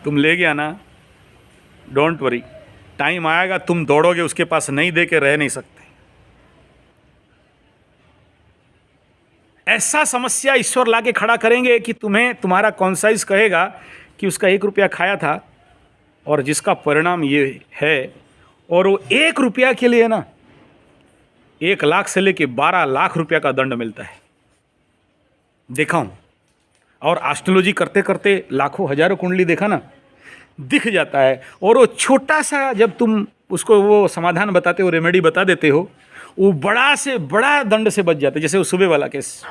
तुम ले गया ना, डोंट वरी, टाइम आएगा तुम दौड़ोगे उसके पास, नहीं दे के रह नहीं सकते। ऐसा समस्या ईश्वर लाके खड़ा करेंगे कि तुम्हें तुम्हारा कॉन्साइज कहेगा कि उसका 1 रुपया खाया था और जिसका परिणाम ये है, और वो 1 रुपया के लिए ना 1 लाख से लेके 12 लाख रुपया का दंड मिलता है। देखा हूं, और एस्ट्रोलॉजी करते करते लाखों हजारों कुंडली देखा ना, दिख जाता है। और वो छोटा सा जब तुम उसको वो समाधान बताते हो, रेमेडी बता देते हो, वो बड़ा से बड़ा दंड से बच जाते। जैसे वो सुबह वाला केस,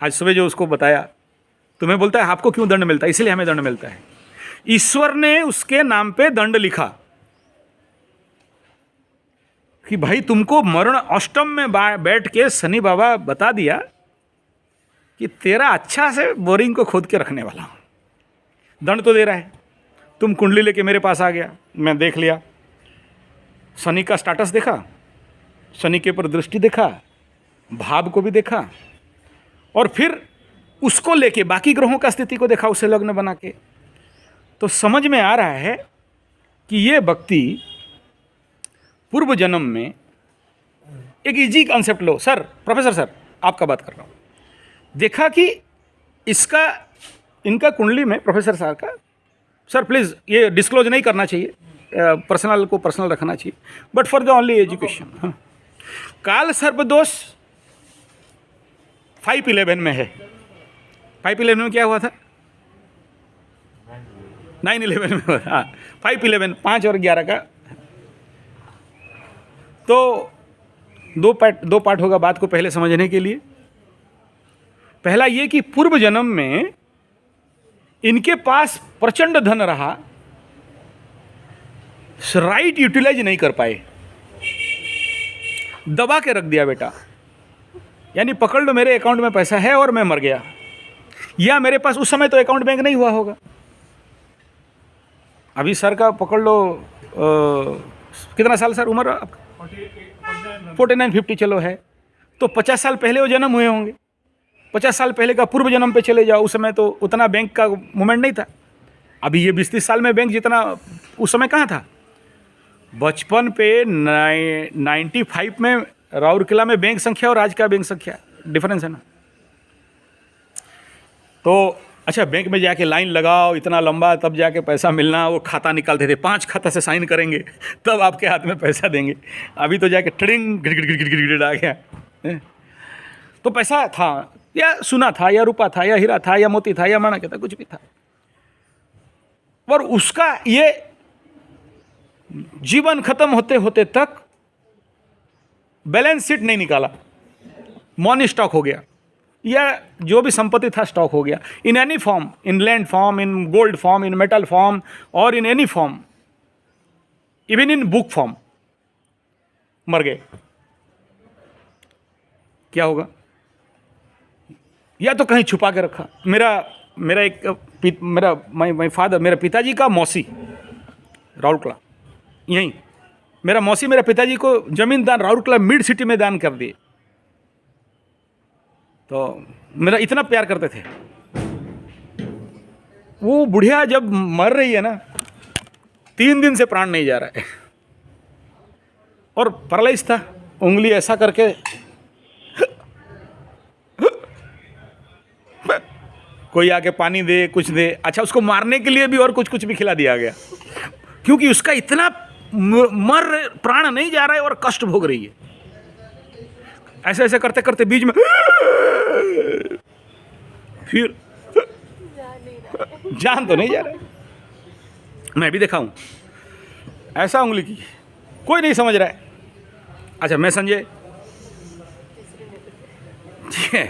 आज सुबह जो उसको बताया, तुम्हें बोलता है आपको क्यों दंड मिलता है, इसलिए हमें दंड मिलता है। ईश्वर ने उसके नाम पे दंड लिखा कि भाई तुमको मरण अष्टम में बैठ के शनि बाबा बता दिया कि तेरा अच्छा से बोरिंग को खोद के रखने वाला हूं, दंड तो दे रहा है। तुम कुंडली लेके मेरे पास आ गया, मैं देख लिया, शनि का स्टेटस देखा, शनि के ऊपर दृष्टि देखा, भाव को भी देखा, और फिर उसको लेके बाकी ग्रहों का स्थिति को देखा, उसे लग्न बना के, तो समझ में आ रहा है कि ये व्यक्ति पूर्व जन्म में एक इजी कॉन्सेप्ट लो। सर, प्रोफेसर सर, आपका बात कर रहा हूँ, देखा कि इनका कुंडली में, प्रोफेसर सर का, सर प्लीज़ ये डिस्क्लोज नहीं करना चाहिए, पर्सनल को पर्सनल रखना चाहिए, but for the only education. हाँ, काल सर्प दोष 511 में है। 511 में क्या हुआ था? 9/11 में हुआ। हाँ, 511, 5 और 11 का। तो दो पार्ट होगा बात को पहले समझने के लिए। पहला ये कि पूर्व जन्म में इनके पास प्रचंड धन रहा, राइट यूटिलाइज नहीं कर पाए, दबा के रख दिया बेटा, यानी पकड़ लो मेरे अकाउंट में पैसा है और मैं मर गया, या मेरे पास उस समय तो अकाउंट बैंक नहीं हुआ होगा। अभी सर का पकड़ लो, कितना साल सर उम्र आपका? 49-50 चलो है, तो 50 साल पहले वो जन्म हुए होंगे। 50 साल पहले का पूर्व जन्म पे चले जाओ, उस समय तो उतना बैंक का मूवमेंट नहीं था। अभी ये 20-30 साल में बैंक जितना उस समय कहाँ था। बचपन पे 95 में राउरकेला में बैंक संख्या और आज का बैंक संख्या डिफरेंस है ना। तो अच्छा, बैंक में जाके लाइन लगाओ इतना लंबा, तब जाके पैसा मिलना, वो खाता निकालते थे, 5 खाता से साइन करेंगे तब आपके हाथ में पैसा देंगे। अभी तो जाके ट्रिंग गिड़ आ गया। तो पैसा था, या सोना था, या रुपा था, या हीरा था, या मोती था, या माणक था, कुछ भी था, और उसका ये जीवन खत्म होते होते तक बैलेंस शीट नहीं निकाला, मनी स्टॉक हो गया, या जो भी संपत्ति था स्टॉक हो गया, in any form, in land form, in gold form, in metal form, और in any form, even in book form, मर गए। क्या होगा? या तो कहीं छुपा के रखा। मेरा फादर, मेरा पिताजी का मौसी राउरकेला, यहीं मेरा मौसी मेरे पिताजी को जमीन दान राउरकेला मिड सिटी में दान कर दिए। तो मेरा इतना प्यार करते थे। वो बुढ़िया जब मर रही है ना, 3 दिन से प्राण नहीं जा रहा है, और पैरालाइज था, उंगली ऐसा करके कोई आके पानी दे, कुछ दे। अच्छा, उसको मारने के लिए भी और कुछ भी खिला दिया गया, क्योंकि उसका इतना प्राण नहीं जा रहा है और कष्ट भोग रही है। ऐसे ऐसे करते करते बीच में फिर जान तो नहीं जा रहा है। मैं भी देखा हूं ऐसा उंगली की, कोई नहीं समझ रहा है। अच्छा, मैं संजय, ठीक है,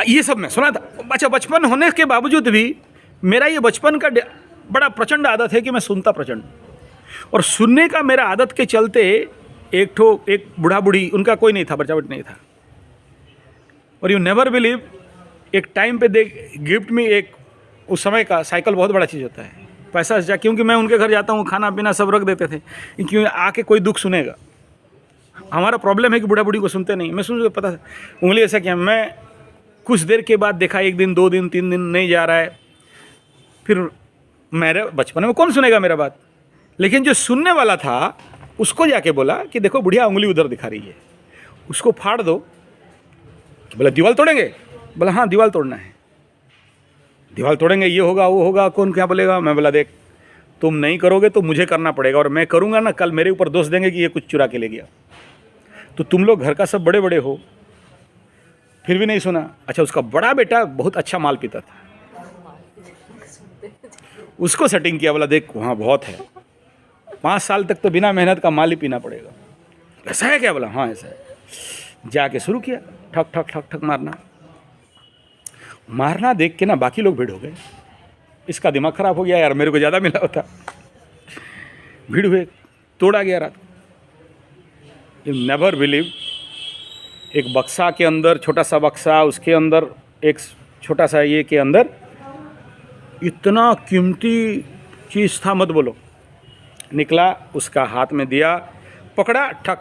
ये सब मैं सुना था। अच्छा, बचपन होने के बावजूद भी मेरा ये बचपन का बड़ा प्रचंड आदत है कि मैं सुनता प्रचंड, और सुनने का मेरा आदत के चलते एक बूढ़ा बूढ़ी, उनका कोई नहीं था, बच्चा नहीं था, और यू नेवर बिलीव, एक टाइम पे दे गिफ्ट में एक, उस समय का साइकिल बहुत बड़ा चीज़ होता है, पैसा जा, क्योंकि मैं उनके घर जाता हूँ, खाना पीना सब रख देते थे, क्योंकि आके कोई दुख सुनेगा। हमारा प्रॉब्लम है कि बूढ़ा बूढ़ी को सुनते नहीं। मैं सुन पता था, उंगली ऐसा किया। मैं कुछ देर के बाद देखा, 1 दिन 2 दिन 3 दिन नहीं जा रहा है, फिर मेरे बचपन में कौन सुनेगा मेरा बात। लेकिन जो सुनने वाला था उसको जाके बोला कि देखो बुढ़िया उंगली उधर दिखा रही है, उसको फाड़ दो। बोला दीवार तोड़ेंगे? बोला हाँ दीवार तोड़ना है, दीवार तोड़ेंगे, ये होगा वो होगा, कौन क्या बोलेगा। मैं बोला देख तुम नहीं करोगे तो मुझे करना पड़ेगा, और मैं करूँगा ना कल मेरे ऊपर दोष देंगे कि ये कुछ चुरा के ले गया। तो तुम लोग घर का सब बड़े बड़े हो, फिर भी नहीं सुना। अच्छा उसका बड़ा बेटा बहुत अच्छा माल पीता था, उसको सेटिंग किया, बोला देख वहाँ बहुत है, 5 साल तक तो बिना मेहनत का माल ही पीना पड़ेगा। ऐसा है क्या? बोला हाँ ऐसा है। जाके शुरू किया ठक ठक ठक ठक मारना। मारना देख के ना बाकी लोग भीड़ हो गए, इसका दिमाग खराब हो गया यार, मेरे को ज़्यादा मिला होता। भीड़ हुए, तोड़ा गया रात। यू नेवर बिलीव, एक बक्सा के अंदर, छोटा सा बक्सा, उसके अंदर एक छोटा सा ये के अंदर इतना कीमती चीज़ था, मत बोलो। निकला, उसका हाथ में दिया, पकड़ा, ठक,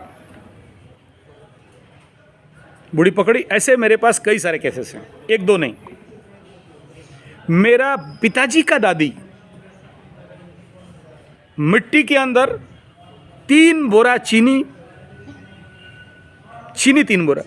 बूढ़ी पकड़ी। ऐसे मेरे पास कई सारे केसेस हैं, एक दो नहीं। मेरा पिताजी का दादी मिट्टी के अंदर 3 बोरा चीनी 3 बोरा